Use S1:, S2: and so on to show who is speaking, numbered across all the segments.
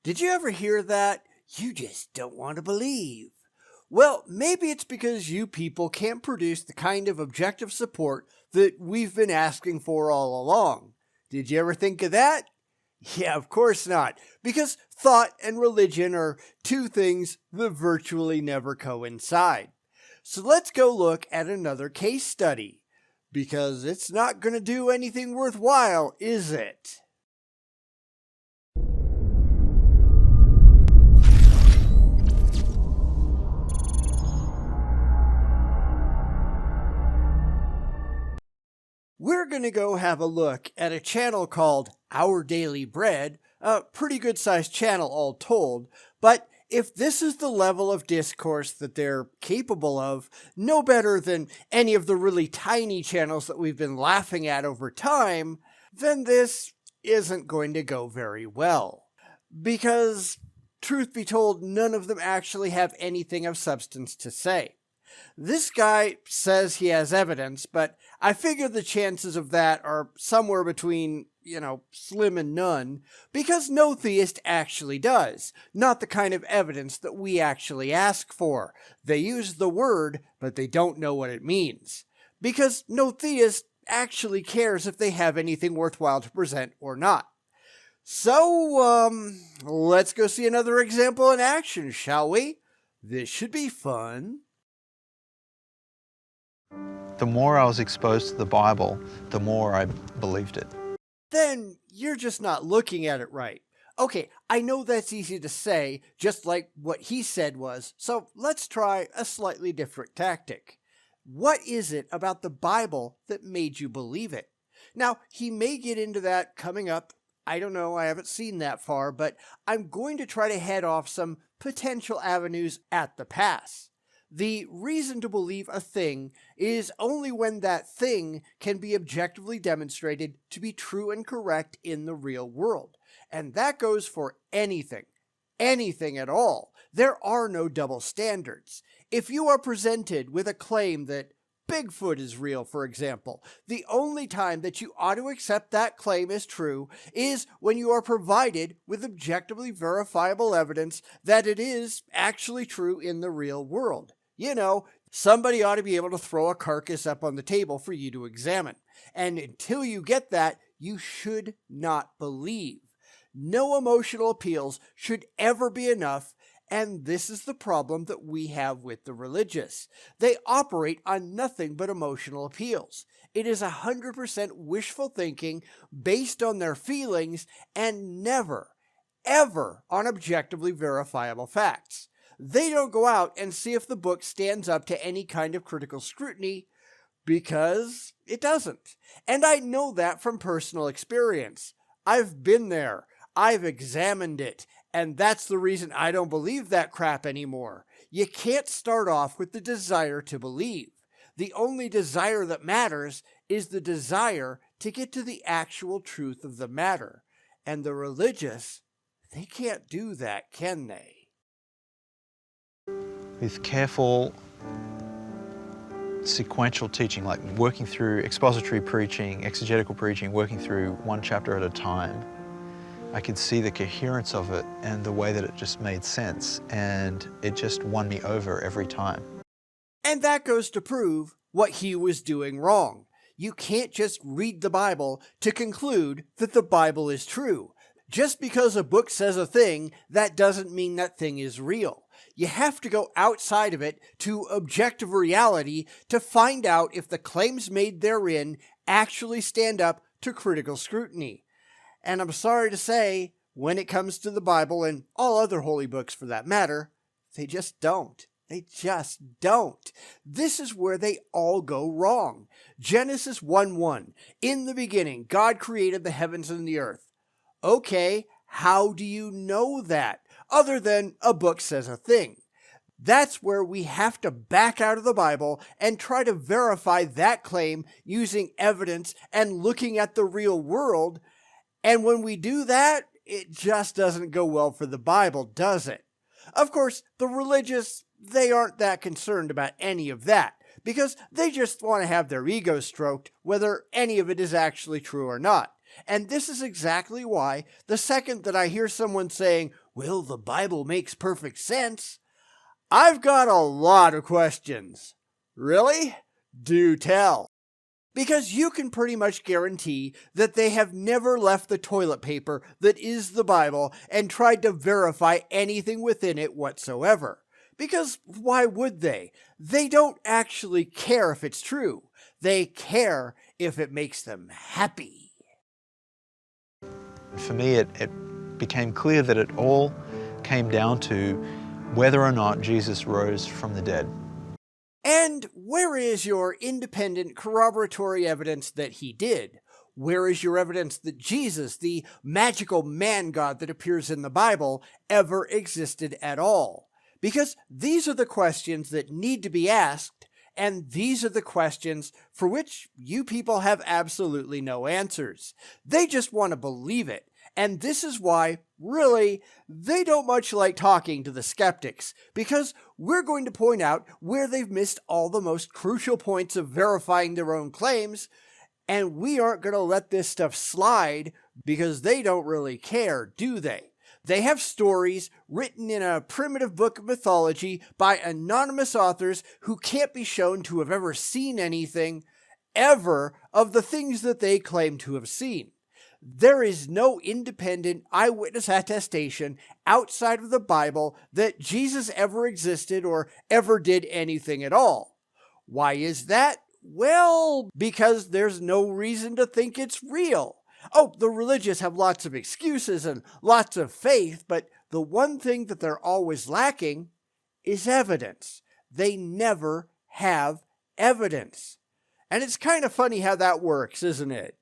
S1: Did you ever hear that? You just don't want to believe. Well, maybe it's because you people can't produce the kind of objective support that we've been asking for all along. Did you ever think of that? Yeah, of course not, because thought and religion are two things that virtually never coincide. So let's go look at another case study, because it's not going to do anything worthwhile, is it? We're going to go have a look at a channel called Our Daily Bread, a pretty good sized channel all told, but if this is the level of discourse that they're capable of, no better than any of the really tiny channels that we've been laughing at over time, then this isn't going to go very well. Because, truth be told, none of them actually have anything of substance to say. This guy says he has evidence, but I figure the chances of that are somewhere between, slim and none, because no theist actually does. Not the kind of evidence that we actually ask for. They use the word, but they don't know what it means. Because no theist actually cares if they have anything worthwhile to present or not. So, let's go see another example in action, shall we? This should be fun.
S2: The more I was exposed to the Bible, the more I believed it.
S1: Then you're just not looking at it right. Okay, I know that's easy to say, just like what he said was, so let's try a slightly different tactic. What is it about the Bible that made you believe it? Now, he may get into that coming up. I don't know, I haven't seen that far, but I'm going to try to head off some potential avenues at the pass. The reason to believe a thing is only when that thing can be objectively demonstrated to be true and correct in the real world. And that goes for anything at all. There are no double standards. If you are presented with a claim that Bigfoot is real, for example, the only time that you ought to accept that claim as true is when you are provided with objectively verifiable evidence that it is actually true in the real world. Somebody ought to be able to throw a carcass up on the table for you to examine. And until you get that, you should not believe. No emotional appeals should ever be enough, and this is the problem that we have with the religious. They operate on nothing but emotional appeals. It is 100% wishful thinking based on their feelings and never, ever on objectively verifiable facts. They don't go out and see if the book stands up to any kind of critical scrutiny because it doesn't. And I know that from personal experience. I've been there. I've examined it. And that's the reason I don't believe that crap anymore. You can't start off with the desire to believe. The only desire that matters is the desire to get to the actual truth of the matter. And the religious, they can't do that, can they?
S2: With careful sequential teaching, like working through expository preaching, exegetical preaching, working through one chapter at a time, I could see the coherence of it and the way that it just made sense, and it just won me over every time.
S1: And that goes to prove what he was doing wrong. You can't just read the Bible to conclude that the Bible is true. Just because a book says a thing, that doesn't mean that thing is real. You have to go outside of it to objective reality to find out if the claims made therein actually stand up to critical scrutiny. And I'm sorry to say, when it comes to the Bible and all other holy books for that matter, they just don't. They just don't. This is where they all go wrong. Genesis 1:1. In the beginning, God created the heavens and the earth. Okay, how do you know that? Other than a book says a thing. That's where we have to back out of the Bible and try to verify that claim using evidence and looking at the real world. And when we do that, it just doesn't go well for the Bible, does it? Of course, the religious, they aren't that concerned about any of that, because they just want to have their ego stroked, whether any of it is actually true or not. And this is exactly why the second that I hear someone saying, well, the Bible makes perfect sense. I've got a lot of questions. Really? Do tell. Because you can pretty much guarantee that they have never left the toilet paper that is the Bible and tried to verify anything within it whatsoever. Because why would they? They don't actually care if it's true. They care if it makes them happy.
S2: For me, it became clear that it all came down to whether or not Jesus rose from the dead.
S1: And where is your independent corroboratory evidence that he did? Where is your evidence that Jesus, the magical man God that appears in the Bible, ever existed at all? Because these are the questions that need to be asked, and these are the questions for which you people have absolutely no answers. They just want to believe it. And this is why, really, they don't much like talking to the skeptics, because we're going to point out where they've missed all the most crucial points of verifying their own claims, and we aren't going to let this stuff slide because they don't really care, do they? They have stories written in a primitive book of mythology by anonymous authors who can't be shown to have ever seen anything, ever, of the things that they claim to have seen. There is no independent eyewitness attestation outside of the Bible that Jesus ever existed or ever did anything at all. Why is that? Well, because there's no reason to think it's real. Oh, the religious have lots of excuses and lots of faith, but the one thing that they're always lacking is evidence. They never have evidence. And it's kind of funny how that works, isn't it?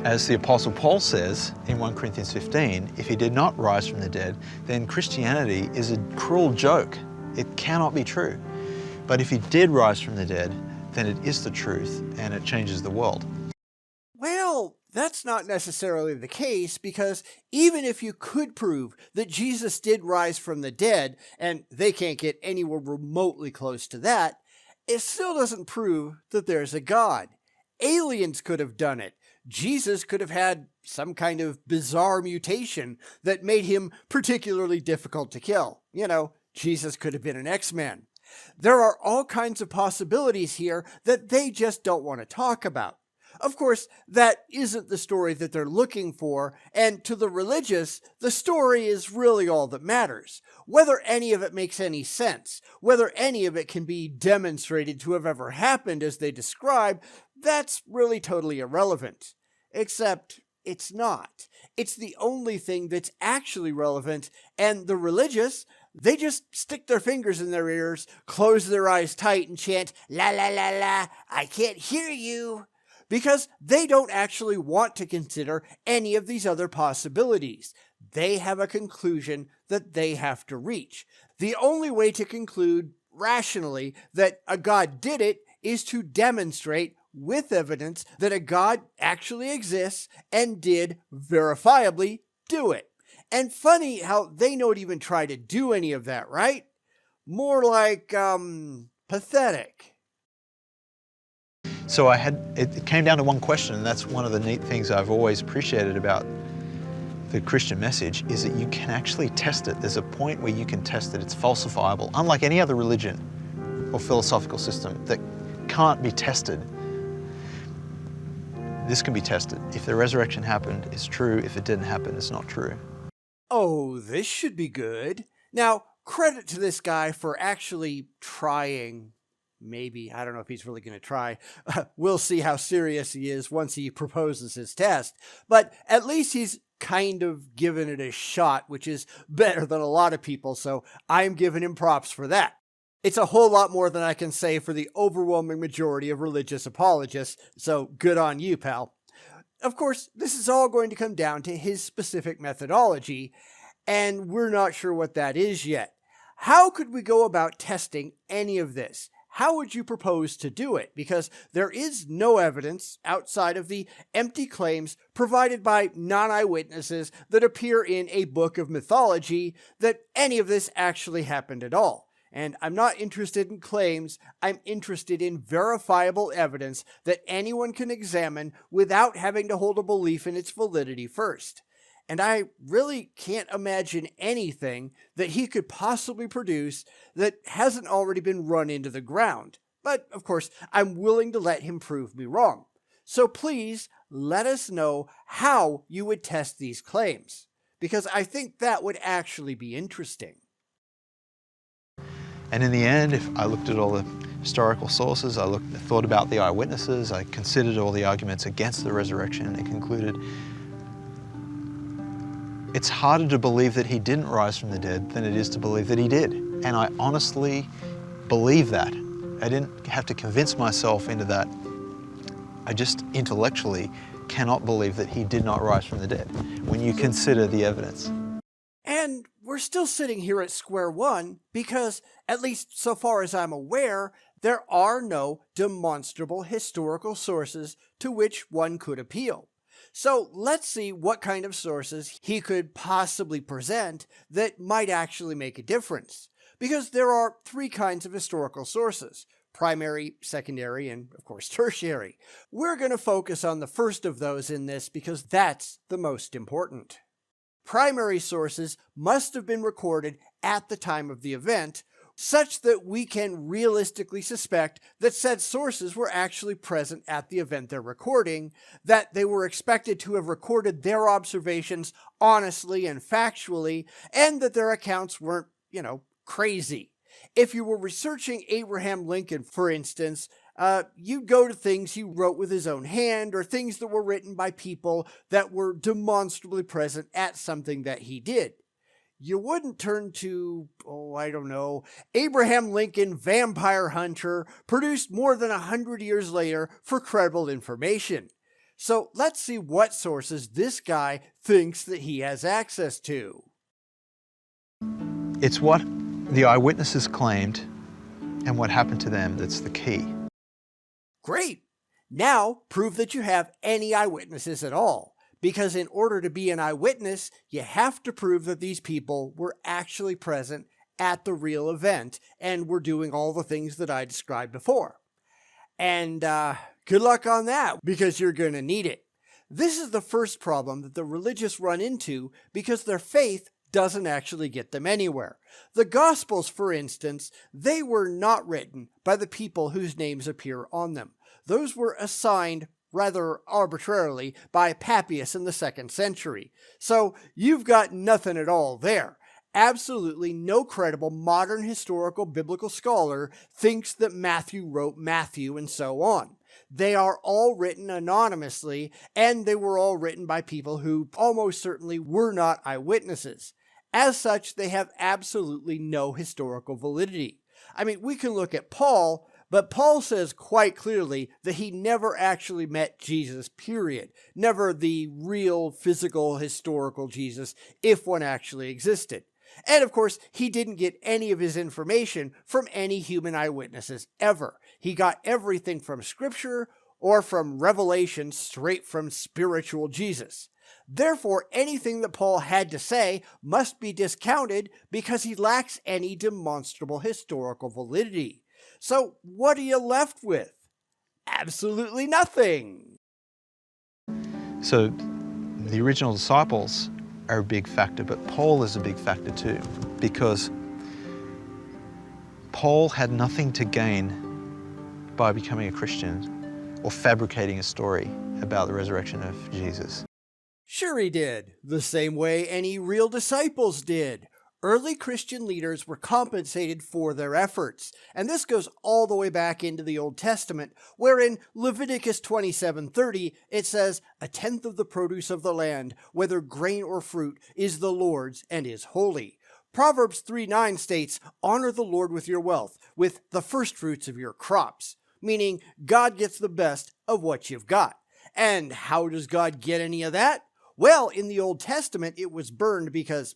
S2: As the Apostle Paul says in 1 Corinthians 15, if he did not rise from the dead, then Christianity is a cruel joke. It cannot be true. But if he did rise from the dead, then it is the truth and it changes the world.
S1: Well, that's not necessarily the case, because even if you could prove that Jesus did rise from the dead, and they can't get anywhere remotely close to that, it still doesn't prove that there's a God. Aliens could have done it. Jesus could have had some kind of bizarre mutation that made him particularly difficult to kill. Jesus could have been an X-Man. There are all kinds of possibilities here that they just don't want to talk about. Of course, that isn't the story that they're looking for, and to the religious, the story is really all that matters. Whether any of it makes any sense, whether any of it can be demonstrated to have ever happened as they describe, that's really totally irrelevant. Except it's not. It's the only thing that's actually relevant, and the religious, they just stick their fingers in their ears, close their eyes tight, and chant, "La la la la, I can't hear you," because they don't actually want to consider any of these other possibilities. They have a conclusion that they have to reach. The only way to conclude rationally that a God did it is to demonstrate with evidence that a God actually exists and did verifiably do it. And funny how they don't even try to do any of that, right? More like, pathetic.
S2: So it came down to one question, and that's one of the neat things I've always appreciated about the Christian message, is that you can actually test it. There's a point where you can test it. It's falsifiable, unlike any other religion or philosophical system that can't be tested. This can be tested. If the resurrection happened, it's true. If it didn't happen, it's not true.
S1: Oh, this should be good. Now, credit to this guy for actually trying. Maybe. I don't know if he's really going to try. We'll see how serious he is once he proposes his test. But at least he's kind of given it a shot, which is better than a lot of people, so I'm giving him props for that. It's a whole lot more than I can say for the overwhelming majority of religious apologists, so good on you, pal. Of course, this is all going to come down to his specific methodology, and we're not sure what that is yet. How could we go about testing any of this? How would you propose to do it? Because there is no evidence outside of the empty claims provided by non-eyewitnesses that appear in a book of mythology that any of this actually happened at all. And I'm not interested in claims, I'm interested in verifiable evidence that anyone can examine without having to hold a belief in its validity first. And I really can't imagine anything that he could possibly produce that hasn't already been run into the ground. But of course, I'm willing to let him prove me wrong. So please let us know how you would test these claims, because I think that would actually be interesting.
S2: And in the end, if I looked at all the historical sources, thought about the eyewitnesses, I considered all the arguments against the resurrection and concluded it's harder to believe that he didn't rise from the dead than it is to believe that he did. And I honestly believe that. I didn't have to convince myself into that. I just intellectually cannot believe that he did not rise from the dead when you consider the evidence.
S1: And we're still sitting here at square one because, at least so far as I'm aware, there are no demonstrable historical sources to which one could appeal. So let's see what kind of sources he could possibly present that might actually make a difference. Because there are three kinds of historical sources: primary, secondary, and of course tertiary. We're going to focus on the first of those in this because that's the most important. Primary sources must have been recorded at the time of the event, such that we can realistically suspect that said sources were actually present at the event they're recording, that they were expected to have recorded their observations honestly and factually, and that their accounts weren't, crazy. If you were researching Abraham Lincoln, for instance, you'd go to things he wrote with his own hand, or things that were written by people that were demonstrably present at something that he did. You wouldn't turn to, Abraham Lincoln, vampire hunter, produced more than 100 years later for credible information. So let's see what sources this guy thinks that he has access to.
S2: It's what the eyewitnesses claimed and what happened to them that's the key.
S1: Great! Now prove that you have any eyewitnesses at all. Because in order to be an eyewitness, you have to prove that these people were actually present at the real event and were doing all the things that I described before. And good luck on that, because you're going to need it. This is the first problem that the religious run into because their faith doesn't actually get them anywhere. The Gospels, for instance, they were not written by the people whose names appear on them. Those were assigned rather arbitrarily by Papias in the 2nd century. So you've got nothing at all there. Absolutely no credible modern historical biblical scholar thinks that Matthew wrote Matthew and so on. They are all written anonymously, and they were all written by people who almost certainly were not eyewitnesses. As such, they have absolutely no historical validity. I mean, we can look at Paul, but Paul says quite clearly that he never actually met Jesus, period. Never the real, physical, historical Jesus, if one actually existed. And of course, he didn't get any of his information from any human eyewitnesses ever. He got everything from Scripture or from revelation straight from spiritual Jesus. Therefore, anything that Paul had to say must be discounted because he lacks any demonstrable historical validity. So what are you left with? Absolutely nothing.
S2: So the original disciples are a big factor, but Paul is a big factor too, because Paul had nothing to gain by becoming a Christian or fabricating a story about the resurrection of Jesus.
S1: Sure he did, the same way any real disciples did. Early Christian leaders were compensated for their efforts, and this goes all the way back into the Old Testament, where in Leviticus 27:30 it says, "A tenth of the produce of the land, whether grain or fruit, is the Lord's and is holy." Proverbs 3:9 states, "Honor the Lord with your wealth, with the first fruits of your crops," meaning God gets the best of what you've got. And how does God get any of that? Well, in the Old Testament, it was burned because,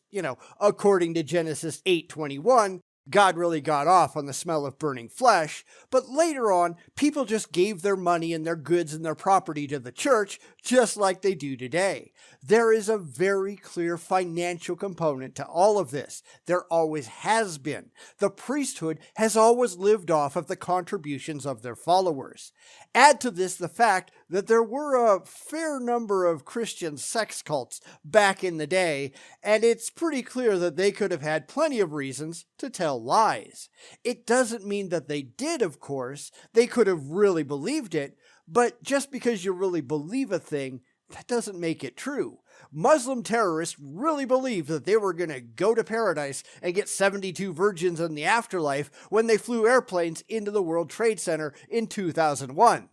S1: according to Genesis 8:21, God really got off on the smell of burning flesh. But later on, people just gave their money and their goods and their property to the church, just like they do today. There is a very clear financial component to all of this. There always has been. The priesthood has always lived off of the contributions of their followers. Add to this the fact that there were a fair number of Christian sex cults back in the day, and it's pretty clear that they could have had plenty of reasons to tell lies. It doesn't mean that they did, of course. They could have really believed it, but just because you really believe a thing, that doesn't make it true. Muslim terrorists really believed that they were going to go to paradise and get 72 virgins in the afterlife when they flew airplanes into the World Trade Center in 2001.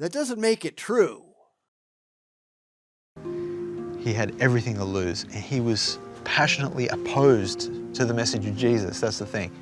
S1: That doesn't make it true.
S2: He had everything to lose, and he was passionately opposed to the message of Jesus. That's the thing.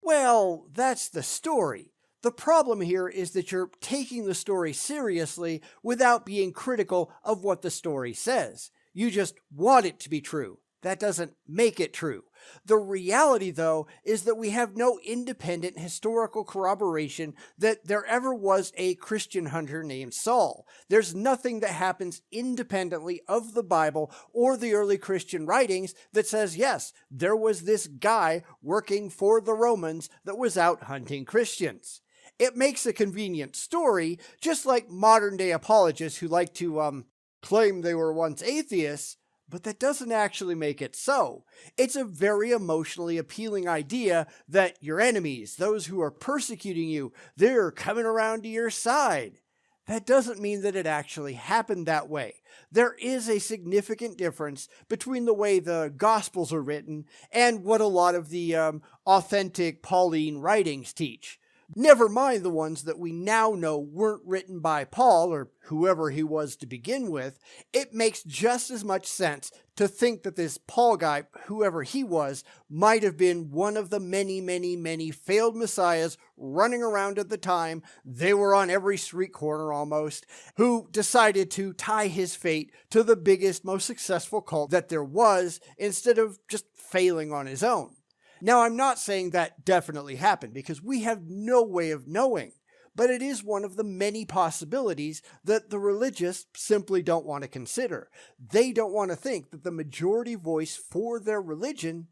S1: Well, that's the story. The problem here is that you're taking the story seriously without being critical of what the story says. You just want it to be true. That doesn't make it true. The reality, though, is that we have no independent historical corroboration that there ever was a Christian hunter named Saul. There's nothing that happens independently of the Bible or the early Christian writings that says, yes, there was this guy working for the Romans that was out hunting Christians. It makes a convenient story, just like modern-day apologists who like to claim they were once atheists, but that doesn't actually make it so. It's a very emotionally appealing idea that your enemies, those who are persecuting you, they're coming around to your side. That doesn't mean that it actually happened that way. There is a significant difference between the way the Gospels are written and what a lot of the authentic Pauline writings teach. Never mind the ones that we now know weren't written by Paul or whoever he was to begin with. It makes just as much sense to think that this Paul guy, whoever he was, might have been one of the many failed messiahs running around at the time. They were on every street corner almost, who decided to tie his fate to the biggest, most successful cult that there was instead of just failing on his own. Now, I'm not saying that definitely happened because we have no way of knowing, but it is one of the many possibilities that the religious simply don't want to consider. They don't want to think that the majority voice for their religion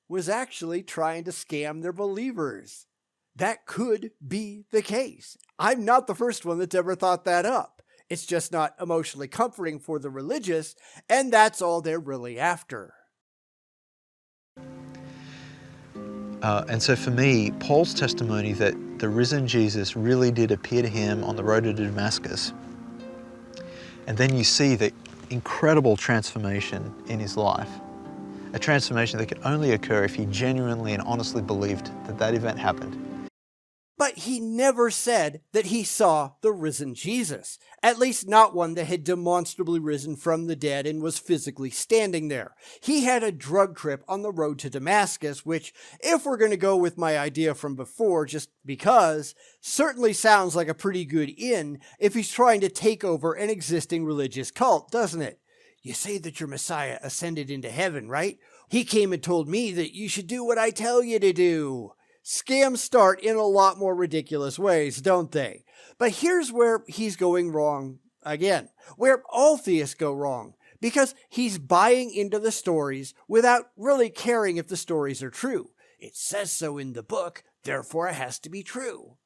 S1: was actually trying to scam their believers. That could be the case. I'm not the first one that's ever thought that up. It's just not emotionally comforting for the religious, and that's all they're really after.
S2: And so for me, Paul's testimony that the risen Jesus really did appear to him on the road to Damascus, and then you see the incredible transformation in his life, a transformation that could only occur if he genuinely and honestly believed that that event happened.
S1: But he never said that he saw the risen Jesus, at least not one that had demonstrably risen from the dead and was physically standing there. He had a drug trip on the road to Damascus, which, if we're going to go with my idea from before, just because, certainly sounds like a pretty good in if he's trying to take over an existing religious cult, doesn't it? You say that your Messiah ascended into heaven, right? He came and told me that you should do what I tell you to do. Scams start in a lot more ridiculous ways, don't they? But here's where he's going wrong again, where all theists go wrong, because he's buying into the stories without really caring if the stories are true. It says so in the book, therefore it has to be true.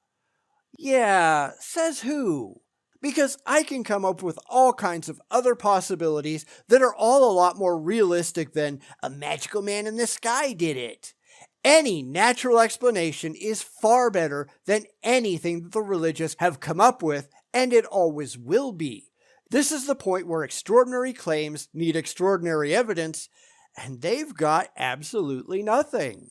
S1: Yeah, says who? Because I can come up with all kinds of other possibilities that are all a lot more realistic than a magical man in the sky did it. Any natural explanation is far better than anything that the religious have come up with, and it always will be. This is the point where extraordinary claims need extraordinary evidence, and they've got absolutely nothing.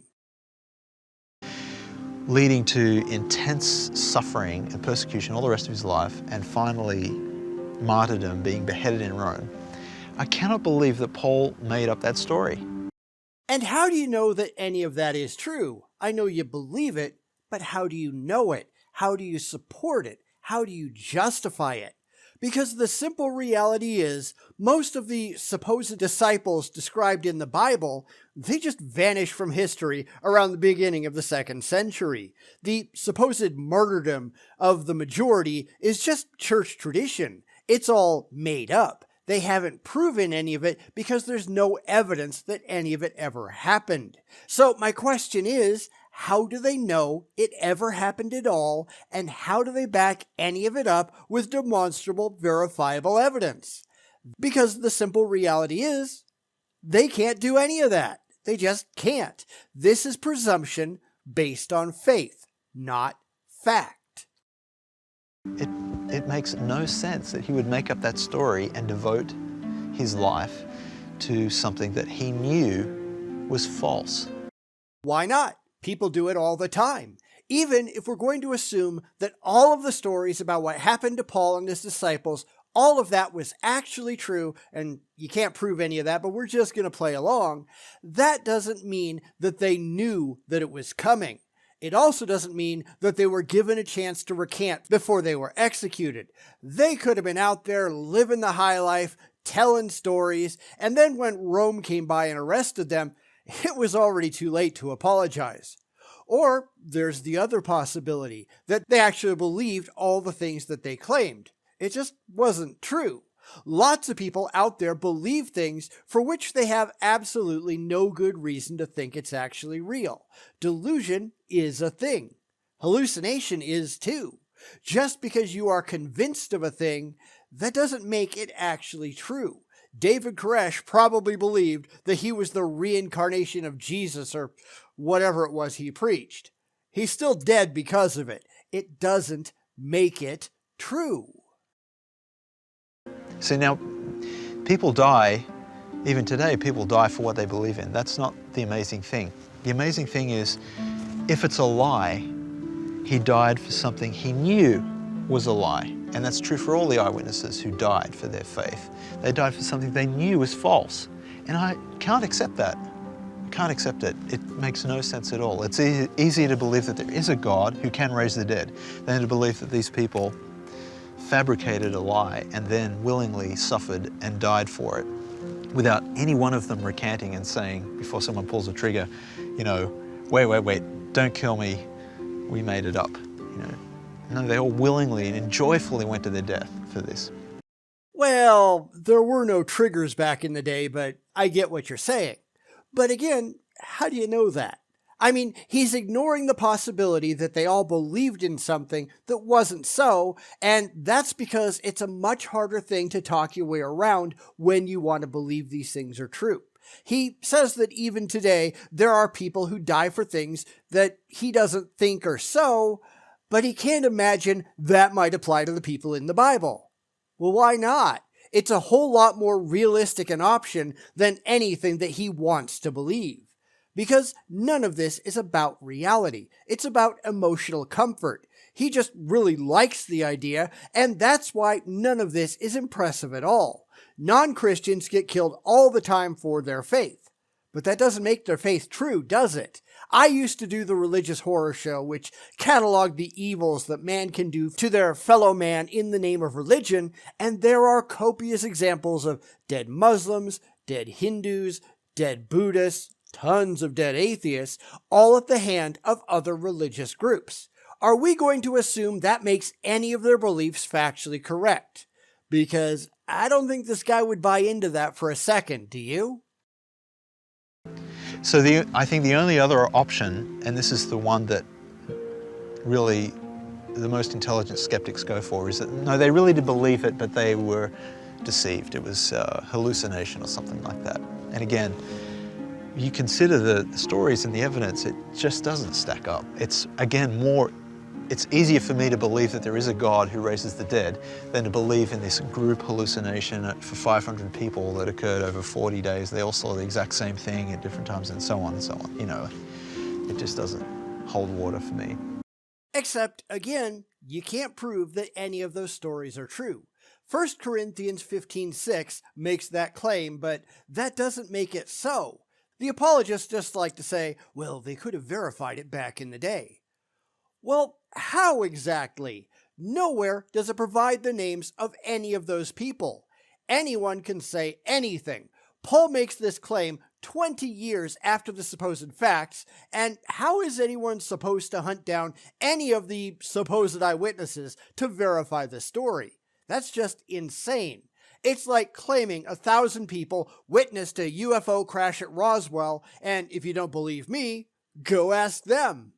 S2: Leading to intense suffering and persecution all the rest of his life, and finally martyrdom, being beheaded in Rome. I cannot believe that Paul made up that story.
S1: And how do you know that any of that is true? I know you believe it, but how do you know it? How do you support it? How do you justify it? Because the simple reality is, most of the supposed disciples described in the Bible, they just vanish from history around the beginning of the 2nd century. The supposed martyrdom of the majority is just church tradition. It's all made up. They haven't proven any of it because there's no evidence that any of it ever happened. So my question is, how do they know it ever happened at all, and how do they back any of it up with demonstrable, verifiable evidence? Because the simple reality is, they can't do any of that. They just can't. This is presumption based on faith, not fact.
S2: It makes no sense that he would make up that story and devote his life to something that he knew was false.
S1: Why not? People do it all the time. Even if we're going to assume that all of the stories about what happened to Paul and his disciples, all of that was actually true, and you can't prove any of that, but we're just going to play along, that doesn't mean that they knew that it was coming. It also doesn't mean that they were given a chance to recant before they were executed. They could have been out there living the high life, telling stories, and then when Rome came by and arrested them, it was already too late to apologize. Or there's the other possibility, that they actually believed all the things that they claimed. It just wasn't true. Lots of people out there believe things for which they have absolutely no good reason to think it's actually real. Delusion is a thing. Hallucination is too. Just because you are convinced of a thing, that doesn't make it actually true. David Koresh probably believed that he was the reincarnation of Jesus or whatever it was he preached. He's still dead because of it. It doesn't make it true.
S2: So now, people die, even today, people die for what they believe in. That's not the amazing thing. The amazing thing is, if it's a lie, he died for something he knew was a lie. And that's true for all the eyewitnesses who died for their faith. They died for something they knew was false. And I can't accept that. I can't accept it. It makes no sense at all. It's easier to believe that there is a God who can raise the dead than to believe that these people fabricated a lie and then willingly suffered and died for it without any one of them recanting and saying, before someone pulls the trigger, you know, wait, don't kill me, we made it up. You know, no, they all willingly and joyfully went to their death for this.
S1: Well, there were no triggers back in the day, but I get what you're saying. But again, how do you know that? I mean, he's ignoring the possibility that they all believed in something that wasn't so, and that's because it's a much harder thing to talk your way around when you want to believe these things are true. He says that even today, there are people who die for things that he doesn't think are so, but he can't imagine that might apply to the people in the Bible. Well, why not? It's a whole lot more realistic an option than anything that he wants to believe. Because none of this is about reality. It's about emotional comfort. He just really likes the idea, and that's why none of this is impressive at all. Non-Christians get killed all the time for their faith. But that doesn't make their faith true, does it? I used to do the religious horror show, which cataloged the evils that man can do to their fellow man in the name of religion, and there are copious examples of dead Muslims, dead Hindus, dead Buddhists, tons of dead atheists, all at the hand of other religious groups. Are we going to assume that makes any of their beliefs factually correct? Because I don't think this guy would buy into that for a second, do you?
S2: So I think the only other option, and this is the one that really the most intelligent skeptics go for, is that no, they really did believe it, but they were deceived. It was hallucination or something like that. And again, you consider the stories and the evidence, it just doesn't stack up. It's, again, it's easier for me to believe that there is a God who raises the dead than to believe in this group hallucination for 500 people that occurred over 40 days. They all saw the exact same thing at different times and so on and so on. You know, it just doesn't hold water for me.
S1: Except, again, you can't prove that any of those stories are true. 1 Corinthians 15:6 makes that claim, but that doesn't make it so. The apologists just like to say, well, they could have verified it back in the day. Well, how exactly? Nowhere does it provide the names of any of those people. Anyone can say anything. Paul makes this claim 20 years after the supposed facts, and how is anyone supposed to hunt down any of the supposed eyewitnesses to verify the story? That's just insane. It's like claiming 1,000 people witnessed a UFO crash at Roswell, and if you don't believe me, Go ask them.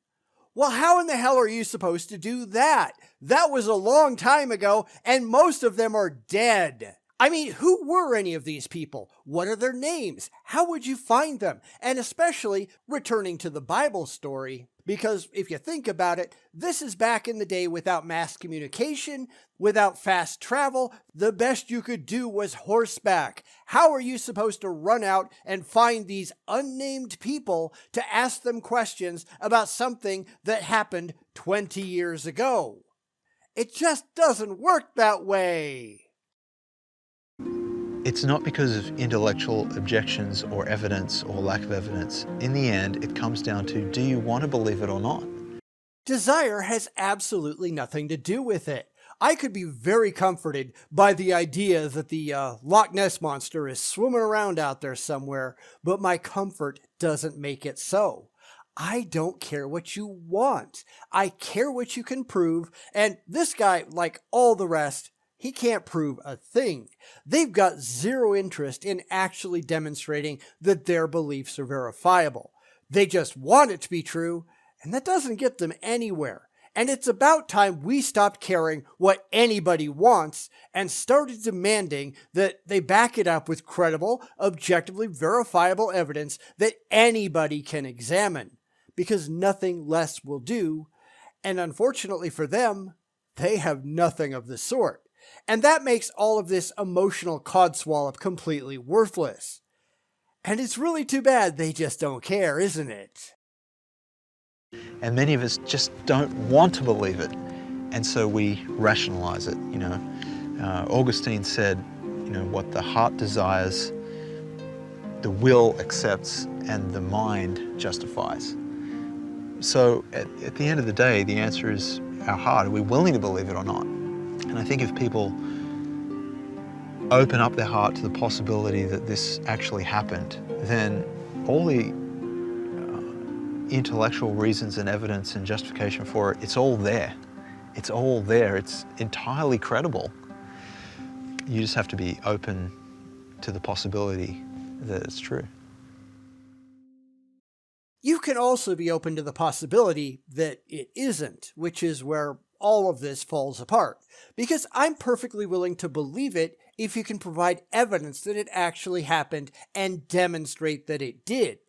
S1: Well, how in the hell are you supposed to do that? That was a long time ago, and most of them are dead. I mean, who were any of these people? What are their names? How would you find them? And especially returning to the Bible story, because if you think about it, this is back in the day without mass communication, without fast travel. The best you could do was horseback. How are you supposed to run out and find these unnamed people to ask them questions about something that happened 20 years ago? It just doesn't work that way.
S2: It's not because of intellectual objections or evidence or lack of evidence. In the end, it comes down to, do you want to believe it or not?
S1: Desire has absolutely nothing to do with it. I could be very comforted by the idea that the Loch Ness Monster is swimming around out there somewhere, but my comfort doesn't make it so. I don't care what you want. I care what you can prove, and this guy, like all the rest, he can't prove a thing. They've got zero interest in actually demonstrating that their beliefs are verifiable. They just want it to be true, and that doesn't get them anywhere. And it's about time we stopped caring what anybody wants and started demanding that they back it up with credible, objectively verifiable evidence that anybody can examine. Because nothing less will do, and unfortunately for them, they have nothing of the sort. And that makes all of this emotional codswallop completely worthless. And it's really too bad they just don't care, isn't it?
S2: And many of us just don't want to believe it. And so we rationalize it, Augustine said, what the heart desires, the will accepts, and the mind justifies. So at the end of the day, the answer is our heart. Are we willing to believe it or not? And I think if people open up their heart to the possibility that this actually happened, then all the intellectual reasons and evidence and justification for it, it's all there. It's all there. It's entirely credible. You just have to be open to the possibility that it's true.
S1: You can also be open to the possibility that it isn't, which is where all of this falls apart. Because I'm perfectly willing to believe it if you can provide evidence that it actually happened and demonstrate that it did.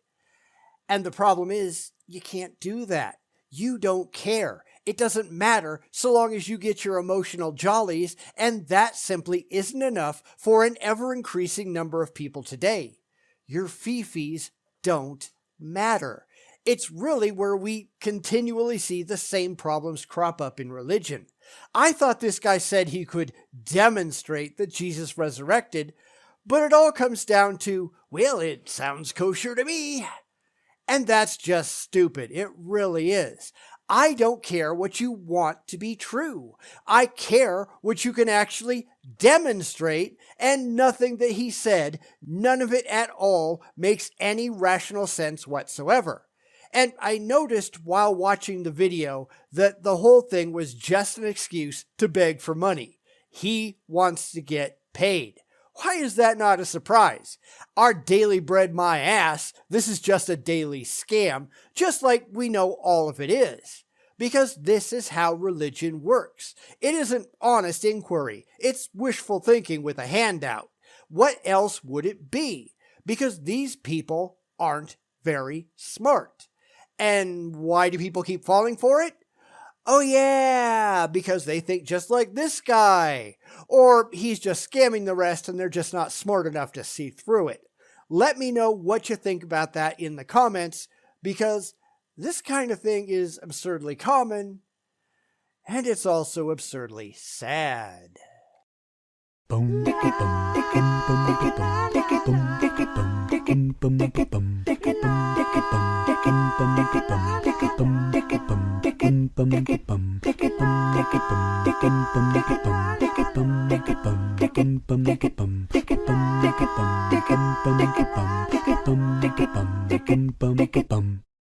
S1: And the problem is, you can't do that. You don't care. It doesn't matter so long as you get your emotional jollies, and that simply isn't enough for an ever-increasing number of people today. Your fifis don't matter. It's really where we continually see the same problems crop up in religion. I thought this guy said he could demonstrate that Jesus resurrected, but it all comes down to, well, it sounds kosher to me. And that's just stupid. It really is. I don't care what you want to be true. I care what you can actually demonstrate, and nothing that he said, none of it at all, makes any rational sense whatsoever. And I noticed while watching the video that the whole thing was just an excuse to beg for money. He wants to get paid. Why is that not a surprise? Our daily bread my ass, this is just a daily scam, just like we know all of it is. Because this is how religion works. It isn't honest inquiry. It's wishful thinking with a handout. What else would it be? Because these people aren't very smart. And why do people keep falling for it? Oh yeah, because they think just like this guy. Or he's just scamming the rest and they're just not smart enough to see through it. Let me know what you think about that in the comments, because this kind of thing is absurdly common, and it's also absurdly sad.